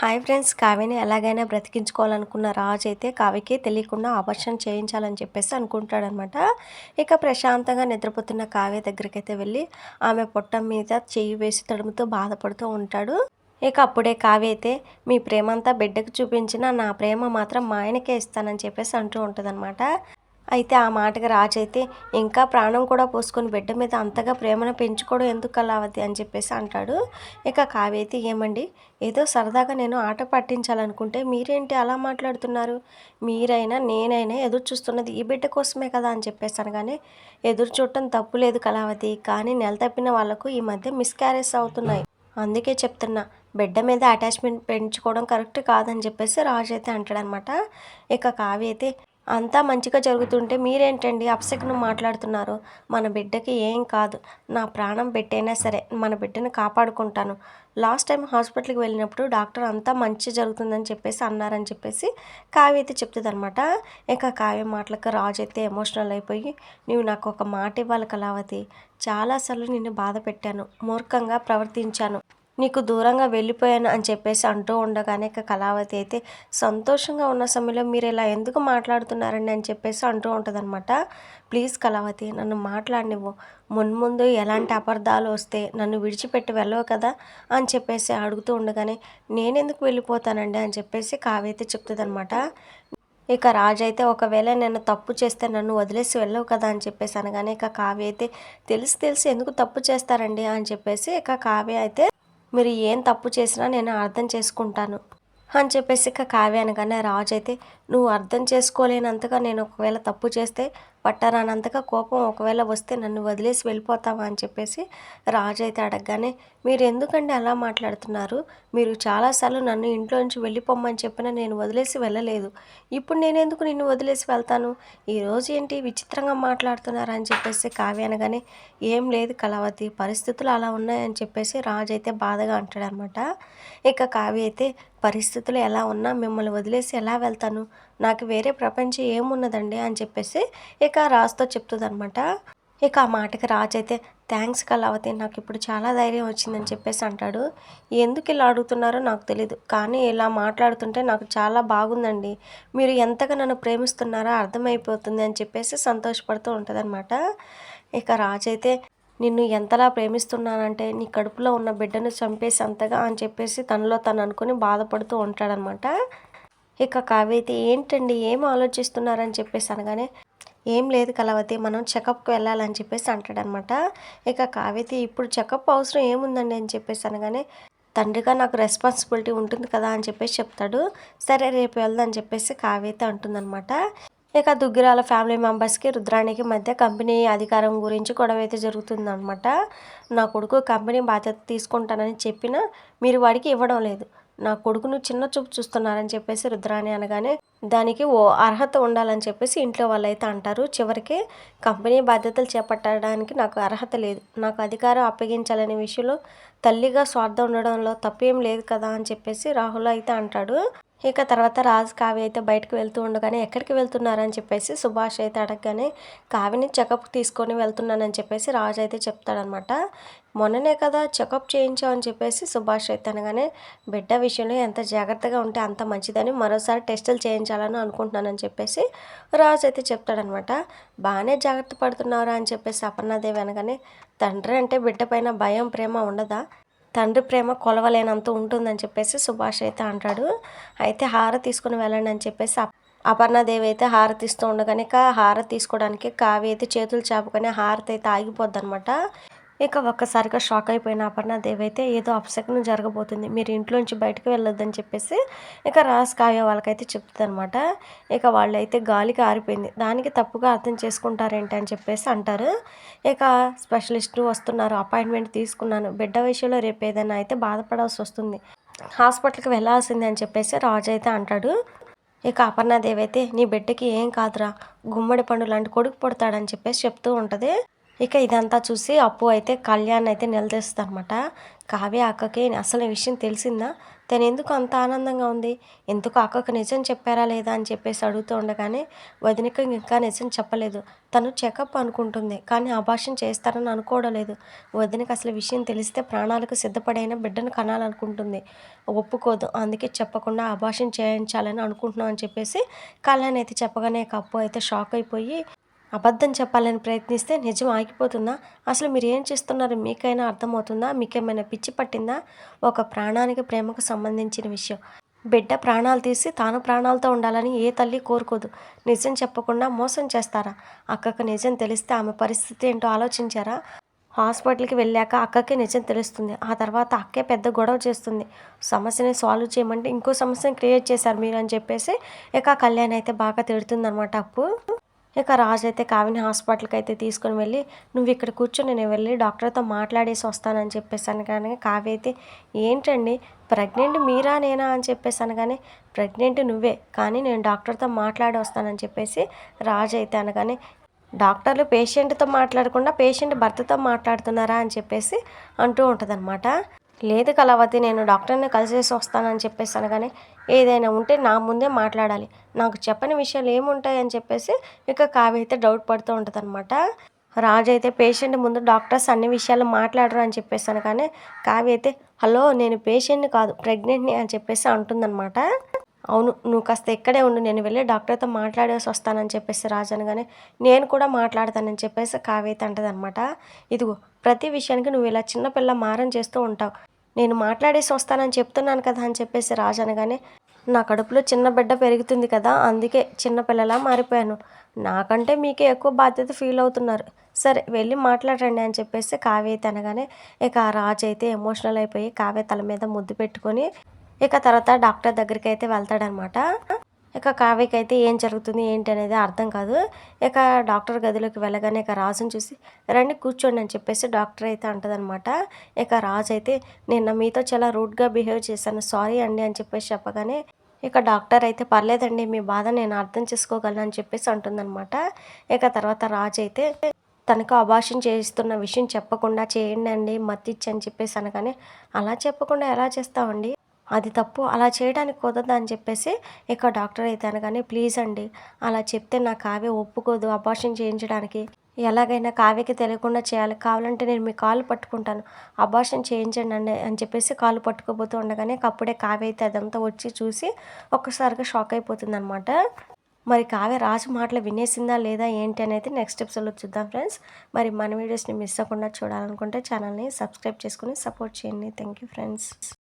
Hi friends, కావ్యని ఎలాగైనా బ్రతికించుకోవాలనుకున్న రాజు అయితే కావ్యకి తెలియకుండా ఆపరేషన్ చేయించాలని చెప్పేసి అనుకుంటాడనమాట. ఇక ప్రశాంతంగా నిద్రపోతున్న కావ్య దగ్గరికైతే వెళ్ళి ఆమె పొట్ట మీద చెయ్యి వేసి తడుముతూ బాధపడుతూ ఉంటాడు. ఇక అప్పుడే కావ్య అయితే మీ ప్రేమంతా బిడ్డకు చూపించిన నా ప్రేమ మాత్రం మా ఆయనకే ఇస్తానని చెప్పేసి అంటూ ఉంటుందన్నమాట. అయితే ఆ మాటకి రాజైతే ఇంకా ప్రాణం కూడా పోసుకొని బిడ్డ మీద అంతగా ప్రేమను పెంచుకోవడం ఎందుకు కళావతి అని చెప్పేసి అంటాడు. ఇక కావ్య అయితే ఏమండి, ఏదో సరదాగా నేను ఆట పట్టించాలనుకుంటే మీరేంటి అలా మాట్లాడుతున్నారు? మీరైనా నేనైనా ఎదురు చూస్తున్నది ఈ బిడ్డ కోసమే కదా అని చెప్పేసి అనగానే, ఎదురు చూడటం తప్పు లేదు కళావతి, కానీ నెల తప్పిన వాళ్ళకు ఈ మధ్య మిస్క్యారేజ్ అవుతున్నాయి. అందుకే చెప్తున్నా, బిడ్డ మీద అటాచ్మెంట్ పెంచుకోవడం కరెక్ట్ కాదని చెప్పేసి రాజు అయితే అంటాడనమాట. ఇక కావ్య అయితే అంతా మంచిగా జరుగుతుంటే మీరేంటండి అపశకునం మాట్లాడుతున్నారు? మన బిడ్డకి ఏం కాదు, నా ప్రాణం పెట్టైనా సరే మన బిడ్డని కాపాడుకుంటాను. లాస్ట్ టైం హాస్పిటల్కి వెళ్ళినప్పుడు డాక్టర్ అంతా మంచి జరుగుతుందని చెప్పేసి అన్నారని చెప్పేసి కావ్య అయితే చెప్తుందనమాట. ఇక కావ్య మాటలకు రాజు అయితే ఎమోషనల్ అయిపోయి, నువ్వు నాకు ఒక మాట ఇవ్వాలి కళావతి, చాలాసార్లు నిన్ను బాధ పెట్టాను, మూర్ఖంగా ప్రవర్తించాను, నీకు దూరంగా వెళ్ళిపోయాను అని చెప్పేసి అంటూ ఉండగానే ఇక కళావతి అయితే సంతోషంగా ఉన్న సమయంలో మీరు ఇలా ఎందుకు మాట్లాడుతున్నారండి అని చెప్పేసి అంటూ ఉంటుందన్నమాట. ప్లీజ్ కళావతి, నన్ను మాట్లాడనివ్వు, మున్ముందు ఎలాంటి అపార్థాలు వస్తే నన్ను విడిచిపెట్టి వెళ్ళవు కదా అని చెప్పేసి అడుగుతూ ఉండగానే, నేనెందుకు వెళ్ళిపోతానండి అని చెప్పేసి కావ్య అయితే చెప్తుందనమాట. ఇక రాజు అయితే ఒకవేళ నేను తప్పు చేస్తే నన్ను వదిలేసి వెళ్ళవు కదా అని చెప్పేసి అనగానే ఇక కావ్య అయితే తెలిసి తెలిసి ఎందుకు తప్పు చేస్తారండి అని చెప్పేసి ఇక కావ్య అయితే మీరు ఏం తప్పు చేసినా నేను అర్థం చేసుకుంటాను అని చెప్పేసి ఇక కావ్య అనగానే రాజు అయితే నువ్వు అర్థం చేసుకోలేనంతగా నేను ఒకవేళ తప్పు చేస్తే పట్టరానంతగా కోపం ఒకవేళ వస్తే నన్ను వదిలేసి వెళ్ళిపోతావా అని చెప్పేసి రాజు అయితే అడగగానే, మీరు ఎందుకండి అలా మాట్లాడుతున్నారు? మీరు చాలాసార్లు నన్ను ఇంట్లో నుంచి వెళ్ళిపోమ్మని చెప్పినా నేను వదిలేసి వెళ్ళలేదు. ఇప్పుడు నేను ఎందుకు నిన్ను వదిలేసి వెళ్తాను? ఈరోజు ఏంటి విచిత్రంగా మాట్లాడుతున్నారు అని చెప్పేసి కావ్య అనగానే, ఏం లేదు కళావతి, పరిస్థితులు అలా ఉన్నాయని చెప్పేసి రాజు అయితే బాధగా అంటాడనమాట. ఇక కావ్య అయితే పరిస్థితులు ఎలా ఉన్నా మిమ్మల్ని వదిలేసి ఎలా వెళ్తాను? నాకు వేరే ప్రపంచం ఏమున్నదండి అని చెప్పేసి ఇక రాజుతో చెప్తుందనమాట. ఇక ఆ మాటకి రాజు అయితే థ్యాంక్స్ కళావతి, నాకు ఇప్పుడు చాలా ధైర్యం వచ్చిందని చెప్పేసి అంటాడు. ఎందుకు ఇలా అడుగుతున్నారో నాకు తెలీదు, కానీ ఇలా మాట్లాడుతుంటే నాకు చాలా బాగుందండి, మీరు ఎంతగా నన్ను ప్రేమిస్తున్నారో అర్థమైపోతుంది అని చెప్పేసి సంతోషపడుతూ ఉంటుందన్నమాట. ఇక రాజు అయితే నిన్ను ఎంతలా ప్రేమిస్తున్నానంటే నీ కడుపులో ఉన్న బిడ్డను చంపేసి అంతగా అని చెప్పేసి తనలో తను అనుకుని బాధపడుతూ ఉంటాడనమాట. ఇక కావ్య అయితే ఏంటండి ఏం ఆలోచిస్తున్నారని చెప్పేసి అనగానే, ఏం లేదు కళావతి, మనం చెకప్కి వెళ్ళాలని చెప్పేసి అంటాడనమాట. ఇక కావ్య అయితే ఇప్పుడు చెకప్ అవసరం ఏముందండి అని చెప్పేసి అనగానే, తండ్రిగా నాకు రెస్పాన్సిబిలిటీ ఉంటుంది కదా అని చెప్పేసి చెప్తాడు. సరే రేపు వెళ్దామని చెప్పేసి కావ్య అయితే అంటుందన్నమాట. ఇక దుగ్గిరాల ఫ్యామిలీ మెంబర్స్కి రుద్రానికి మధ్య కంపెనీ అధికారం గురించి గొడవ అయితే జరుగుతుందన్నమాట. నా కొడుకు కంపెనీ బాధ్యత తీసుకుంటానని చెప్పినా మీరు వాడికి ఇవ్వడం లేదు, నా కొడుకును చిన్న చూపు చూస్తున్నారని చెప్పేసి రుద్రాణి అనగానే, దానికి ఓ అర్హత ఉండాలని చెప్పేసి ఇంట్లో వాళ్ళైతే అంటారు. చివరికి కంపెనీ బాధ్యతలు చేపట్టడానికి నాకు అర్హత లేదు, నాకు అధికారం అప్పగించాలనే విషయంలో తల్లిగా స్వార్థం ఉండడంలో తప్పేం లేదు కదా అని చెప్పేసి రాహుల్ అయితే అంటాడు. ఇక తర్వాత రాజు కావ్య అయితే బయటకు వెళ్తూ ఉండగానే ఎక్కడికి వెళ్తున్నారని చెప్పేసి సుభాష్ అయితే అడగగానే, కావ్యని చెకప్ తీసుకొని వెళ్తున్నానని చెప్పేసి రాజు అయితే చెప్తాడనమాట. మొన్ననే కదా చెకప్ చేయించామని చెప్పేసి సుభాష్ అయితే అనగానే, బిడ్డ విషయంలో ఎంత జాగ్రత్తగా ఉంటే అంత మంచిదని మరోసారి టెస్టులు చేయించాలని అనుకుంటున్నానని చెప్పేసి రాజు అయితే చెప్తాడనమాట. బాగానే జాగ్రత్త పడుతున్నారా అని చెప్పేసి అపర్ణాదేవి అనగానే, తండ్రి అంటే బిడ్డ పైన భయం ప్రేమ ఉండదా? తండ్రి ప్రేమ కొలవలేనంత ఉంటుందని చెప్పేసి సుభాష్ అయితే అంటాడు. అయితే హారతి తీసుకుని వెళ్ళండి అని చెప్పేసి అపర్ణాదేవి అయితే హారతి ఇస్తూ ఉండగానే ఇక హారతి తీసుకోవడానికి కావ్య అయితే చేతులు చాపుకొని హారతి అయితే ఆగిపోద్ది అనమాట. ఇక ఒక్కసారిగా షాక్ అయిపోయిన అపర్ణాదేవి అయితే ఏదో అపశకునం జరగబోతుంది, మీరు ఇంట్లోంచి బయటకు వెళ్ళొద్దని చెప్పేసి ఇక రాజ్ కావ్య వాళ్ళకైతే చెప్తుంది అనమాట. ఇక వాళ్ళైతే గాలికి ఆరిపోయింది, దానికి తప్పుగా అర్థం చేసుకుంటారేంటి అని చెప్పేసి అంటారు. ఇక స్పెషలిస్టు వస్తున్నారు, అపాయింట్మెంట్ తీసుకున్నాను, బిడ్డ విషయంలో రేపు ఏదైనా అయితే బాధపడాల్సి వస్తుంది, హాస్పిటల్కి వెళ్ళాల్సిందే అని చెప్పేసి రాజు అయితే అంటాడు. ఇక అపర్ణాదేవి అయితే నీ బిడ్డకి ఏం కాదురా, గుమ్మడి పండు లాంటి కొడుకు పుడతాడని చెప్పేసి చెప్తూ ఉంటుంది. ఇక ఇదంతా చూసి అప్పు అయితే కళ్యాణ్ అయితే నిలదీస్తుంది అనమాట. కావ్య అక్కకి అసలు ఈ విషయం తెలిసిందా, తనెందుకు అంత ఆనందంగా ఉంది? ఎందుకు అక్కకు నిజం చెప్పారా లేదా అని చెప్పేసి అడుగుతూ ఉండగానే, వదినకి ఇంకా నిజం చెప్పలేదు. తను చెకప్ అనుకుంటుంది. కానీ అబార్షన్ చేస్తారని అనుకోవడం లేదు. వదినకి అసలు విషయం తెలిస్తే ప్రాణాలకు సిద్ధపడైన బిడ్డను కనాలనుకుంటుంది. ఒప్పుకోదు. అందుకే చెప్పకుండా అబార్షన్ చేయించాలని అనుకుంటున్నాం అని చెప్పేసి కళ్యాణ్ అయితే చెప్పగానే ఇక అప్పు అయితే షాక్ అయిపోయి అబద్ధం చెప్పాలని ప్రయత్నిస్తే నిజం ఆగిపోతుందా? అసలు మీరేం చేస్తున్నారో మీకైనా అర్థమవుతుందా? మీకేమైనా పిచ్చి పట్టిందా? ఒక ప్రాణానికి, ప్రేమకు సంబంధించిన విషయం. బిడ్డ ప్రాణాలు తీసి తాను ప్రాణాలతో ఉండాలని ఏ తల్లి కోరుకోదు. నిజం చెప్పకుండా మోసం చేస్తారా? అక్కకు నిజం తెలిస్తే ఆమె పరిస్థితి ఏంటో ఆలోచించారా? హాస్పిటల్‌కి వెళ్ళాక అక్కకే నిజం తెలుస్తుంది. ఆ తర్వాత అక్కే పెద్ద గొడవ చేస్తుంది. సమస్యని సాల్వ్ చేయమంటే ఇంకో సమస్యని క్రియేట్ చేశారు మీరు అని చెప్పేసి ఇక కళ్యాణ్ అయితే బాగా తిడుతుందనమాట అప్పు. ఇక రాజైతే కావ్యని హాస్పిటల్‌కైతే తీసుకొని వెళ్ళి, "నువ్విక్కడ కూర్చో నేను వెళ్ళి డాక్టర్‌తో మాట్లాడేసి వస్తానని" చెప్పేసి అనగానే కావ్య అయితే, "ఏంటండి ప్రెగ్నెంట్ మీరా నేనా?" అని చెప్పేసి అనగానే, "ప్రెగ్నెంట్ నువ్వే. కానీ నేను డాక్టర్‌తో మాట్లాడి వస్తానని" చెప్పేసి రాజు అయితే అనగానే, "డాక్టర్లు పేషెంట్‌తో మాట్లాడకుండా పేషెంట్ భర్తతో మాట్లాడుతున్నారా?" అని చెప్పేసి అంటూ ఉంటదనమాట. "లేదు కళావతి నేను డాక్టర్‌ని కలిసేసి వస్తానని" చెప్పేసి అనగానే, "ఏదైనా ఉంటే నా ముందే మాట్లాడాలి. నాకు చెప్పని విషయాలు ఏముంటాయి" అని చెప్పేసి ఇక కావ్య అయితే డౌట్ పడుతూ ఉంటదనమాట. రాజు అయితే పేషెంట్ ముందు డాక్టర్స్ అన్ని విషయాలు మాట్లాడరు అని చెప్పేసి అనగానే, కావ్య అయితే, "హలో నేను పేషెంట్‌ని కాదు ప్రెగ్నెంట్‌ని" అని చెప్పేసి అంటుందనమాట. "అవును నువ్వు కాస్త ఇక్కడే ఉండు నేను వెళ్ళి డాక్టర్‌తో మాట్లాడేసి వస్తానని" చెప్పేసి రాజు అనగానే, "నేను కూడా మాట్లాడతానని" చెప్పేసి కావ్య అయితే అంటదనమాట. "ఇదిగో ప్రతి విషయానికి నువ్వు ఇలా చిన్న పిల్ల మారం చేస్తూ ఉంటావు. నేను మాట్లాడేసి వస్తానని చెప్తున్నాను కదా" అని చెప్పేసి రాజు అనగానే, "నా కడుపులో చిన్న బిడ్డ పెరుగుతుంది కదా! అందుకే చిన్న పిల్లలా మారిపోయాను. నాకంటే మీకే ఎక్కువ బాధ్యత ఫీల్ అవుతున్నారు. సరే వెళ్ళి మాట్లాడండి" అని చెప్పేసి కావ్య అయితే అనగానే, ఇక రాజు అయితే ఎమోషనల్ అయిపోయి కావ్య తల మీద ముద్దు పెట్టుకొని, ఇక తర్వాత డాక్టర్ దగ్గరికైతే వెళ్తాడనమాట. ఇక కావ్యకైతే ఏం జరుగుతుంది ఏంటి అనేది అర్థం కాదు. ఇక డాక్టర్ గదిలోకి వెళ్ళగానే ఇక రాజుని చూసి, "రండి కూర్చోండి" అని చెప్పేసి డాక్టర్ అయితే అంటదనమాట. ఇక రాజు అయితే, "నిన్న మీతో చాలా రూడ్‌గా బిహేవ్ చేశాను. సారీ అండి" అని చెప్పేసి చెప్పగానే, ఇక డాక్టర్ అయితే, "పర్లేదండి మీ బాధ నేను అర్థం చేసుకోగలను" అని చెప్పేసి అంటుందనమాట. ఇక తర్వాత రాజు అయితే తనకు అబార్షన్ చేయిస్తున్న విషయం చెప్పకుండా చేయండండి మత్తిచ్చి అని చెప్పేసి అనగానే, "అలా చెప్పకుండా ఎలా చేస్తావండి? అది తప్పు. అలా చేయడానికి కుదరదు" అని చెప్పేసి ఇక డాక్టర్ అయితే అనగానే, "ప్లీజ్ అండి అలా చెప్తే నా కావ్య ఒప్పుకోదు అబార్షన్ చేయించడానికి. ఎలాగైనా కావ్యకి తెలియకుండా చేయాలి. కావాలంటే నేను మీ కాళ్ళు పట్టుకుంటాను. అబార్షన్ చేయించండి" అని చెప్పేసి కాళ్ళు పట్టుకోబోతూ ఉండగానే అప్పుడే కావ్య అయితే అదంతా వచ్చి చూసి ఒక్కసారిగా షాక్ అయిపోతుందనమాట. మరి కావ్య రాజు మాటలు వినేసిందా లేదా ఏంటి అనేది నెక్స్ట్ ఎపిసోడ్‌లో చూద్దాం ఫ్రెండ్స్. మరి మన వీడియోస్‌ని మిస్ అవ్వకుండా చూడాలనుకుంటే ఛానల్‌ని సబ్స్క్రైబ్ చేసుకొని సపోర్ట్ చేయండి. Thank you friends.